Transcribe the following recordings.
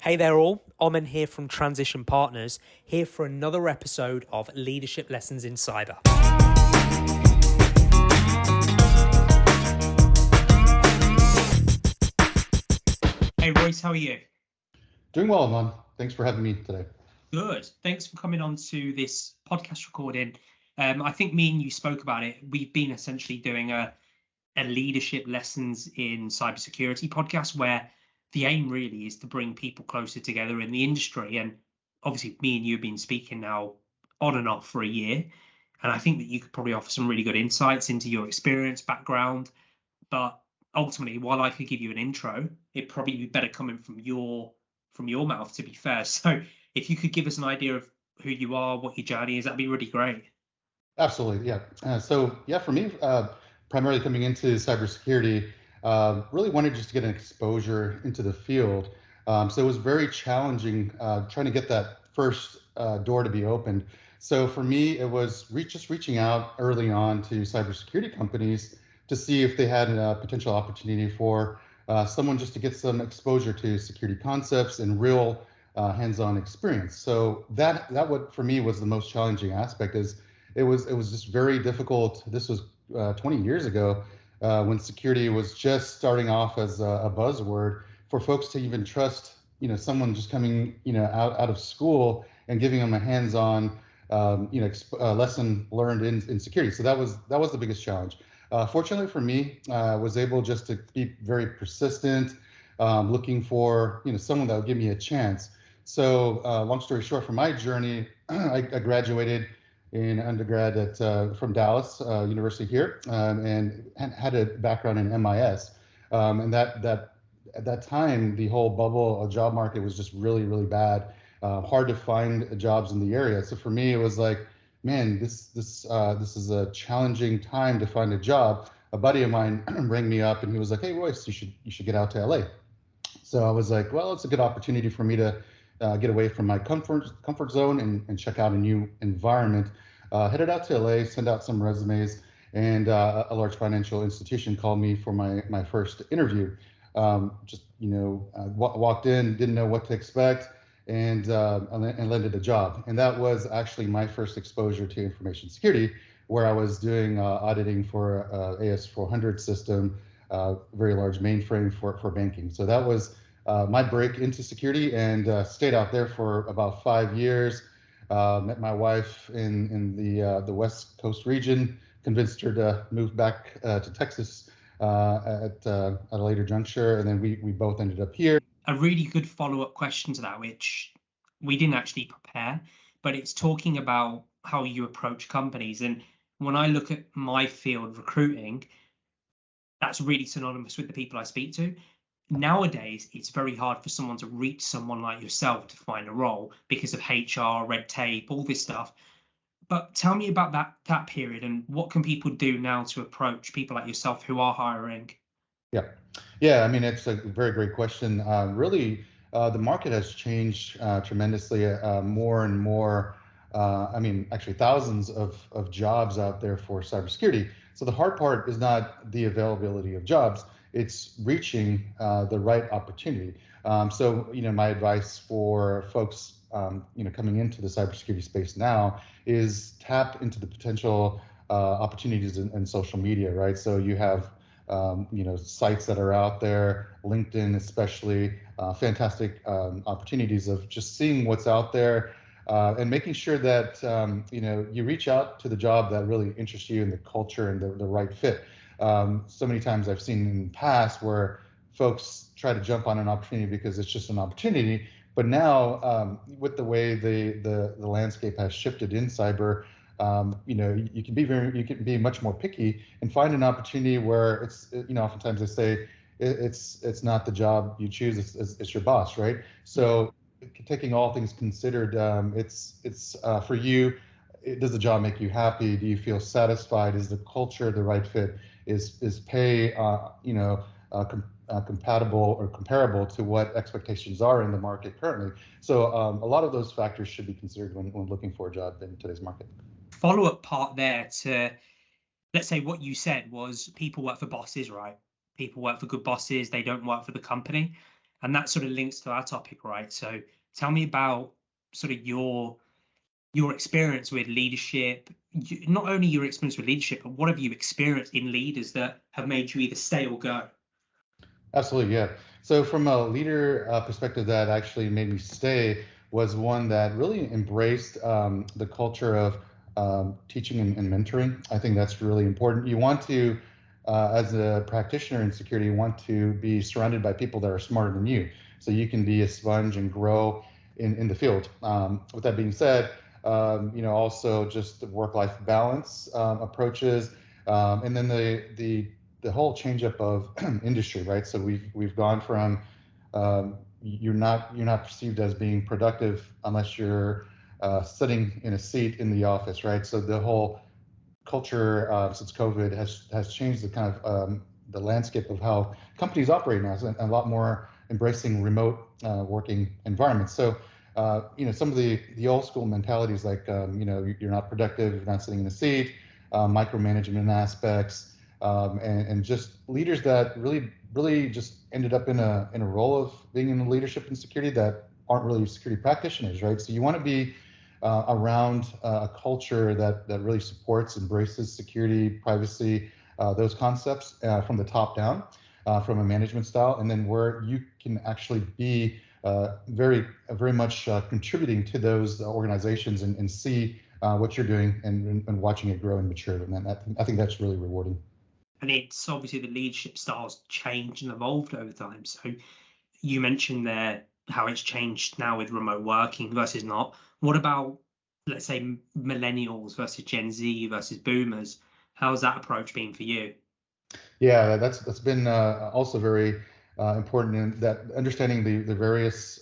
Hey there all, Omen here from Transition Partners, here for another episode of Leadership Lessons in Cyber. Hey Royce, how are you? Doing well, Aman. Thanks for having me today. Good. Thanks for coming on to this podcast recording. I think me and you spoke about it. We've been essentially doing a leadership lessons in cybersecurity podcast where the aim really is to bring people closer together in the industry. And obviously me and you have been speaking now on and off for a year. And I think that you could probably offer some really good insights into your experience, background. But ultimately, while I could give you an intro, it'd probably be better coming from your mouth, to be fair. So if you could give us an idea of who you are, what your journey is, that'd be really great. Absolutely, yeah. For me, primarily coming into cybersecurity, really wanted just to get an exposure into the field. So it was very challenging trying to get that first door to be opened. So for me, it was just reaching out early on to cybersecurity companies to see if they had a potential opportunity for someone just to get some exposure to security concepts and real hands-on experience. So that what for me was the most challenging aspect. Is it was just very difficult. This was 20 years ago when security was just starting off as a buzzword, for folks to even trust someone just coming out of school and giving them a hands-on lesson learned in security. So that was the biggest challenge. Fortunately for me, I was able just to be very persistent, looking for someone that would give me a chance. So long story short, for my journey, I graduated in undergrad from Dallas University here, and had a background in MIS. And at that time, the whole bubble job market was just really, really bad. Hard to find jobs in the area. So for me, it was like, man, this is a challenging time to find a job. A buddy of mine rang me up and he was like, "Hey Royce, you should get out to LA." So I was like, well, it's a good opportunity for me to get away from my comfort zone and check out a new environment. Headed out to LA, sent out some resumes, and a large financial institution called me for my first interview. Walked in, didn't know what to expect, and landed a job. And that was actually my first exposure to information security, where I was doing auditing for AS400 system, very large mainframe for banking. So that was my break into security, and stayed out there for about 5 years. Met my wife in the West Coast region, convinced her to move back to Texas at a later juncture, and then we both ended up here. A really good follow-up question to that, which we didn't actually prepare, but it's talking about how you approach companies. And when I look at my field, recruiting, that's really synonymous with the people I speak to. Nowadays, it's very hard for someone to reach someone like yourself to find a role because of HR, red tape, all this stuff. But tell me about that period, and what can people do now to approach people like yourself who are hiring? Yeah. I mean, it's a very great question. Really, the market has changed tremendously. More and more. Actually, thousands of jobs out there for cybersecurity. So the hard part is not the availability of jobs; it's reaching the right opportunity. My advice for folks, coming into the cybersecurity space now is tap into the potential opportunities in social media, right? So you have sites that are out there, LinkedIn especially, fantastic opportunities of just seeing what's out there, and making sure that you reach out to the job that really interests you and the culture and the right fit. So many times I've seen in the past where folks try to jump on an opportunity because it's just an opportunity, but now with the way the landscape has shifted in cyber, you can be much more picky and find an opportunity where it's oftentimes they say it's not the job you choose, it's your boss, right? So taking all things considered, it's for you. Does the job make you happy? Do you feel satisfied? Is the culture the right fit? Is pay compatible or comparable to what expectations are in the market currently? So a lot of those factors should be considered when looking for a job in today's market. Follow-up part there to, let's say what you said was people work for bosses, right? People work for good bosses, they don't work for the company. And that sort of links to our topic, right? So tell me about sort of your experience with leadership, not only your experience with leadership, but what have you experienced in leaders that have made you either stay or go? Absolutely, yeah. So from a leader perspective, that actually made me stay was one that really embraced the culture of teaching and mentoring. I think that's really important. You want to, as a practitioner in security, you want to be surrounded by people that are smarter than you, so you can be a sponge and grow in the field. With that being said, also just the work-life balance approaches, and then the whole change up of industry, right? So we've gone from you're not perceived as being productive unless you're sitting in a seat in the office, right? So the whole culture since COVID has changed the kind of the landscape of how companies operate now, and a lot more embracing remote working environments. So some of the old school mentalities, like you're not productive, you're not sitting in a seat, micromanagement aspects, and just leaders that really just ended up in a role of being in leadership and security that aren't really security practitioners, right? So you want to be around a culture that really supports, embraces security, privacy, those concepts from the top down, from a management style, and then where you can actually be very much contributing to those organizations and see what you're doing and watching it grow and mature. And I think that's really rewarding. And it's obviously the leadership styles changed and evolved over time. So you mentioned there how it's changed now with remote working versus not. What about, let's say, millennials versus Gen Z versus boomers? How's that approach been for you? Yeah, that's been also very important in that understanding the various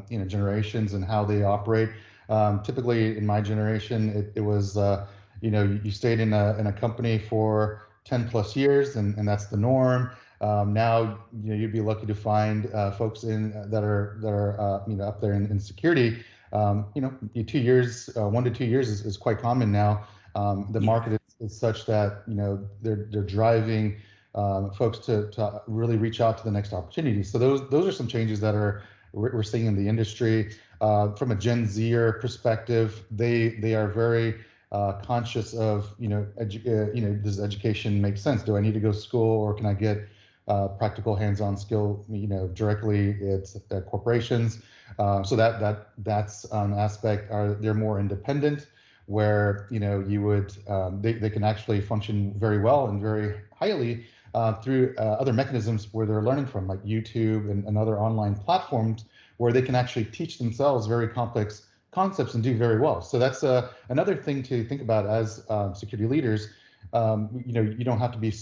generations and how they operate. Typically, in my generation, it was you stayed in a company for 10 plus years, and that's the norm. Now, you'd be lucky to find folks that are up there in security. 2 years, 1 to 2 years is quite common now. The market is such that they're driving folks to really reach out to the next opportunity. So those are some changes that we're seeing in the industry. From a Gen Zer perspective, they are very conscious of does education make sense? Do I need to go to school, or can I get practical hands-on skill directly at corporations? So that's an aspect. They're more independent, where you would they can actually function very well and very highly through other mechanisms where they're learning from, like YouTube and other online platforms, where they can actually teach themselves very complex concepts and do very well. So that's another thing to think about as security leaders. You don't have to be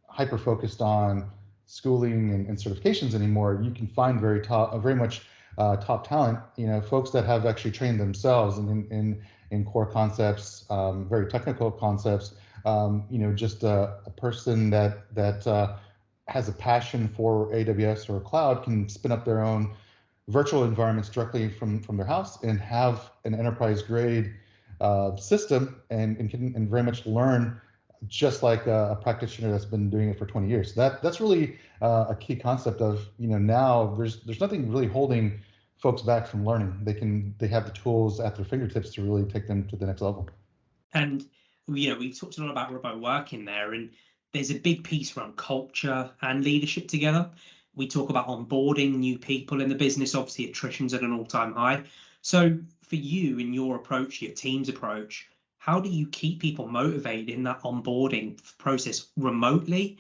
hyper focused on schooling and certifications anymore. You can find very much top talent, folks that have actually trained themselves in core concepts, very technical concepts. Just a person that has a passion for AWS or cloud can spin up their own virtual environments directly from their house and have an enterprise grade system and can very much learn just like a practitioner that's been doing it for 20 years. That's really a key concept of now there's nothing really holding folks back from learning. They have the tools at their fingertips to really take them to the next level. And we talked a lot about remote working there, and there's a big piece around culture and leadership together. We talk about onboarding new people in the business. Obviously, attrition's at an all-time high. So for you, in your approach, your team's approach, how do you keep people motivated in that onboarding process remotely,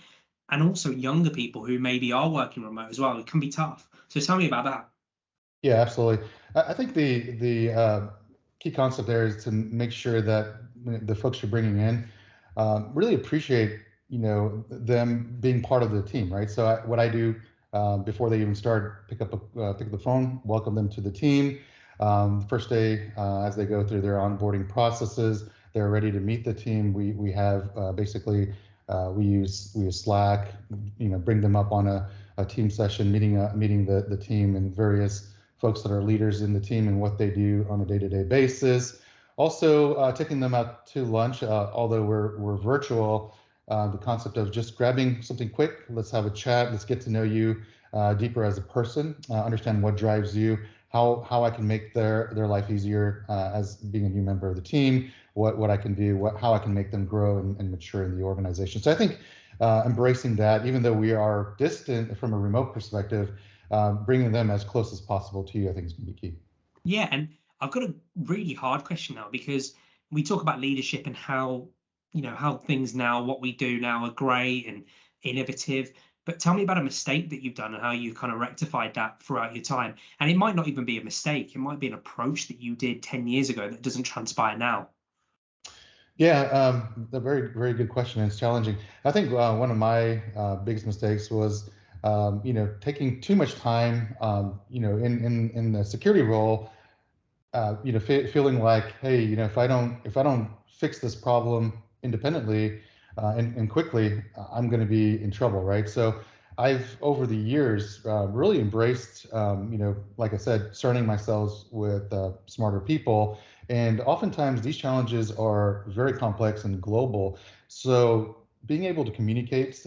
and also younger people who maybe are working remote as well? It can be tough. So tell me about that. Yeah, absolutely. I think the key concept there is to make sure that the folks you're bringing in really appreciate them being part of the team, right? So what I do before they even start, pick up the phone, welcome them to the team. First day, as they go through their onboarding processes, they're ready to meet the team. We have basically we use Slack, bring them up on a team session, meeting the team and various folks that are leaders in the team and what they do on a day-to-day basis. Also, taking them out to lunch, although we're virtual. The concept of just grabbing something quick, let's have a chat, let's get to know you, deeper as a person, understand what drives you, how I can make their life easier as being a new member of the team, what I can do, how I can make them grow and mature in the organization. So I think embracing that, even though we are distant from a remote perspective, bringing them as close as possible to you, I think is going to be key. Yeah, and I've got a really hard question now, because we talk about leadership and how, how things now, what we do now, are great and innovative. But tell me about a mistake that you've done and how you kind of rectified that throughout your time. And it might not even be a mistake. It might be an approach that you did 10 years ago that doesn't transpire now. Yeah, a very, very good question. It's challenging. I think one of my biggest mistakes was, taking too much time, in the security role, feeling like, hey, if I don't fix this problem independently and quickly, I'm going to be in trouble, right? So I've over the years really embraced, like I said, surrounding myself with smarter people, and oftentimes these challenges are very complex and global. So being able to communicate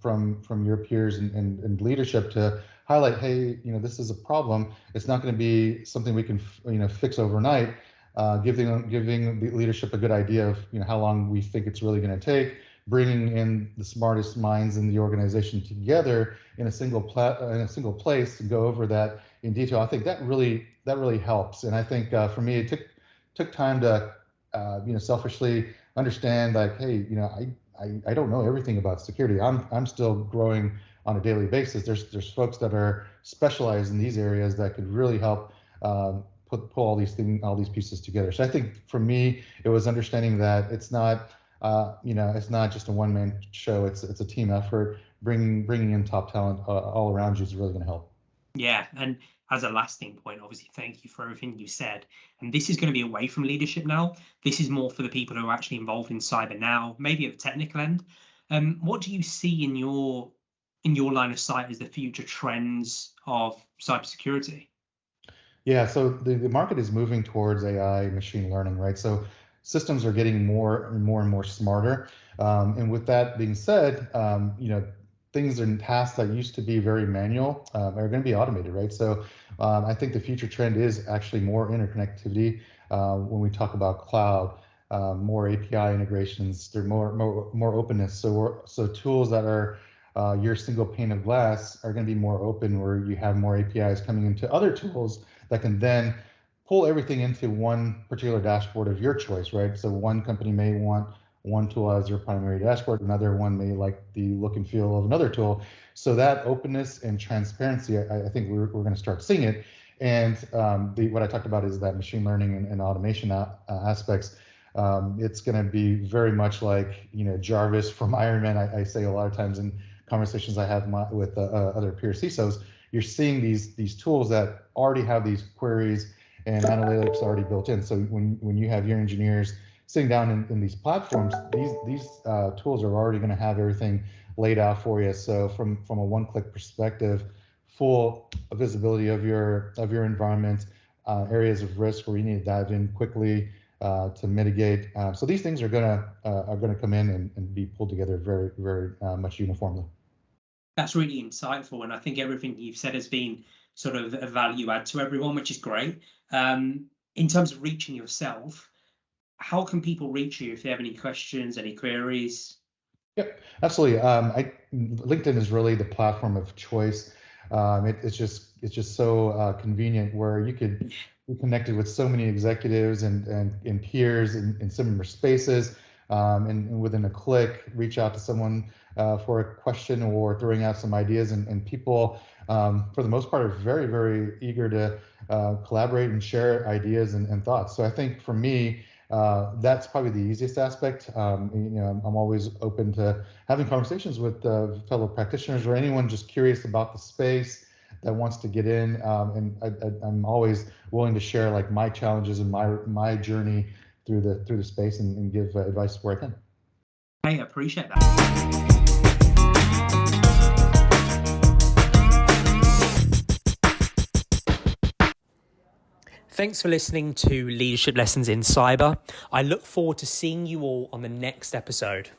from your peers and leadership to highlight, hey, this is a problem. It's not going to be something we can, fix overnight. Giving the leadership a good idea of, how long we think it's really going to take. Bringing in the smartest minds in the organization together in a single place to go over that in detail. I think that really helps. And I think for me, it took time to, selfishly understand, like, hey, I don't know everything about security. I'm still growing on a daily basis. There's folks that are specialized in these areas that could really help pull all these pieces together. So I think for me, it was understanding that it's not it's not just a one-man show. It's a team effort. Bringing in top talent all around you is really going to help. Yeah, and as a lasting point, obviously, thank you for everything you said. And this is going to be away from leadership now. This is more for the people who are actually involved in cyber now, maybe at the technical end. What do you see in your line of sight as the future trends of cybersecurity? Yeah, so the market is moving towards AI, machine learning, right? So systems are getting more and more and more smarter. And with that being said, things and tasks that used to be very manual are going to be automated, right? So I think the future trend is actually more interconnectivity. When we talk about cloud, more API integrations, there's more openness. So tools that are your single pane of glass are going to be more open, where you have more APIs coming into other tools that can then pull everything into one particular dashboard of your choice, right? So one company may want one tool as their primary dashboard, another one may like the look and feel of another tool. So that openness and transparency, I think we're going to start seeing it. And what I talked about is that machine learning and automation aspects. It's going to be very much like, Jarvis from Iron Man. I say a lot of times in conversations I have with other peer CISOs, you're seeing these tools that already have these queries and analytics already built in. So when you have your engineers sitting down in these platforms, these tools are already going to have everything laid out for you. So from a one-click perspective, full visibility of your environment, areas of risk where you need to dive in quickly to mitigate. So these things are gonna come in and be pulled together very, very much uniformly. That's really insightful, and I think everything you've said has been sort of a value add to everyone, which is great. In terms of reaching yourself, how can people reach you if they have any questions, any queries? Yep, absolutely. LinkedIn is really the platform of choice. It's just so convenient, where you could be connected with so many executives and peers in similar spaces, and within a click, reach out to someone for a question or throwing out some ideas. And people, for the most part, are very, very eager to collaborate and share ideas and thoughts. So I think for me, that's probably the easiest aspect. I'm always open to having conversations with fellow practitioners or anyone just curious about the space that wants to get in. And I'm always willing to share like my challenges and my journey through the space and give advice where I can. I appreciate that. Thanks for listening to Leadership Lessons in Cyber. I look forward to seeing you all on the next episode.